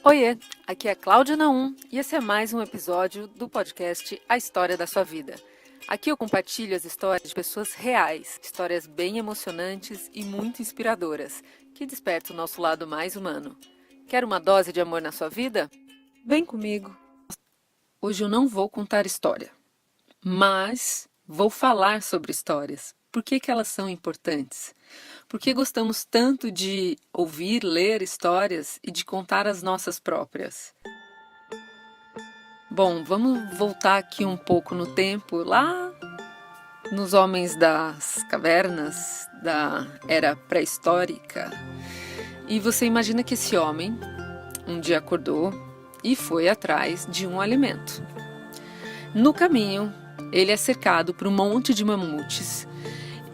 Oiê, aqui é Cláudia Naum e esse é mais um episódio do podcast A História da Sua Vida. Aqui eu compartilho as histórias de pessoas reais, histórias bem emocionantes e muito inspiradoras, que despertam o nosso lado mais humano. Quer uma dose de amor na sua vida? Vem comigo! Hoje eu não vou contar história, mas vou falar sobre histórias. Por que elas são importantes? Por que gostamos tanto de ouvir, ler histórias e de contar as nossas próprias? Bom, vamos voltar aqui um pouco no tempo, lá nos homens das cavernas, da era pré-histórica. E você imagina que esse homem um dia acordou e foi atrás de um alimento. No caminho, ele é cercado por um monte de mamutes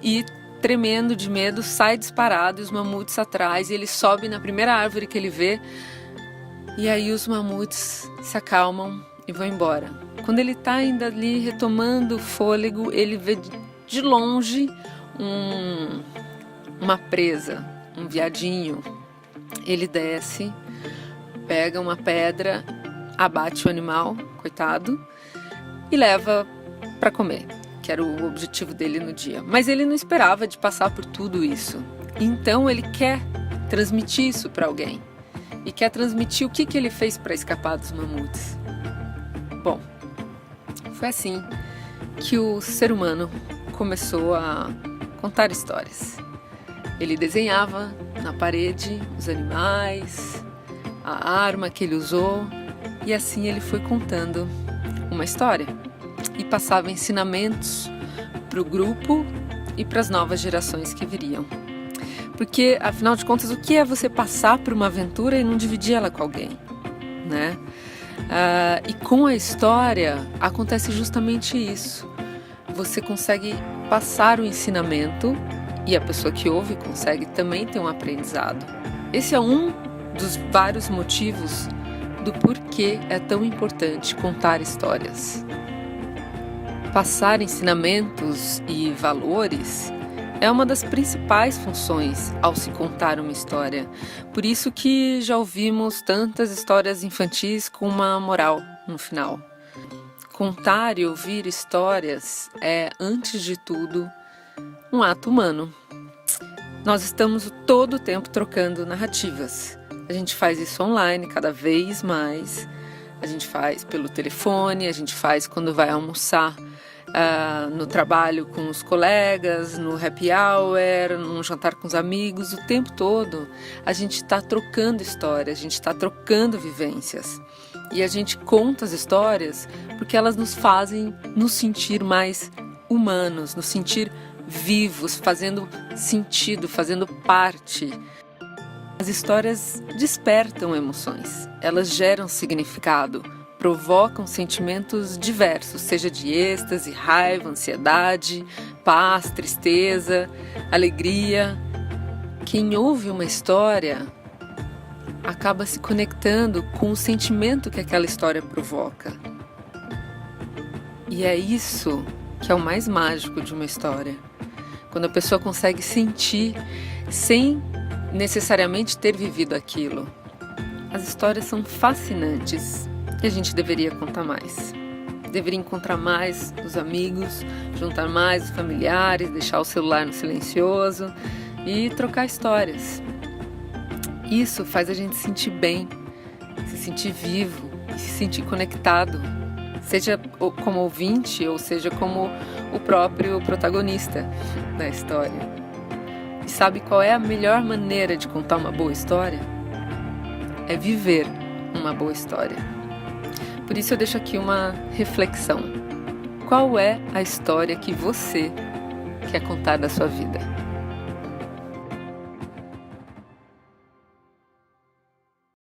e, tremendo de medo, sai disparado e os mamutes atrás, e ele sobe na primeira árvore que ele vê, e aí os mamutes se acalmam e vão embora. Quando ele está ainda ali retomando o fôlego, ele vê de longe uma presa, um veadinho. Ele desce, pega uma pedra, abate o animal, coitado, e leva para comer, que era o objetivo dele no dia. Mas ele não esperava de passar por tudo isso. Então ele quer transmitir isso para alguém. E quer transmitir o que ele fez para escapar dos mamutes. Bom, foi assim que o ser humano começou a contar histórias. Ele desenhava na parede os animais, a arma que ele usou, e assim ele foi contando uma história. E passava ensinamentos para o grupo e para as novas gerações que viriam. Porque, afinal de contas, o que é você passar por uma aventura e não dividir ela com alguém, né? E com a história acontece justamente isso. Você consegue passar o ensinamento e a pessoa que ouve consegue também ter um aprendizado. Esse é um dos vários motivos do porquê é tão importante contar histórias. Passar ensinamentos e valores é uma das principais funções ao se contar uma história. Por isso que já ouvimos tantas histórias infantis com uma moral no final. Contar e ouvir histórias é, antes de tudo, um ato humano. Nós estamos todo o tempo trocando narrativas. A gente faz isso online cada vez mais. A gente faz pelo telefone, a gente faz quando vai almoçar no trabalho com os colegas, no happy hour, num jantar com os amigos. O tempo todo a gente está trocando histórias, a gente está trocando vivências. E a gente conta as histórias porque elas nos fazem nos sentir mais humanos, nos sentir vivos, fazendo sentido, fazendo parte. As histórias despertam emoções, elas geram significado, provocam sentimentos diversos, seja de êxtase, raiva, ansiedade, paz, tristeza, alegria. Quem ouve uma história acaba se conectando com o sentimento que aquela história provoca. E é isso que é o mais mágico de uma história. Quando a pessoa consegue sentir sem necessariamente ter vivido aquilo. As histórias são fascinantes. E a gente deveria contar mais. Deveria encontrar mais os amigos, juntar mais os familiares, deixar o celular no silencioso e trocar histórias. Isso faz a gente se sentir bem, se sentir vivo e se sentir conectado, seja como ouvinte ou seja como o próprio protagonista da história. E sabe qual é a melhor maneira de contar uma boa história? É viver uma boa história. Por isso eu deixo aqui uma reflexão. Qual é a história que você quer contar da sua vida?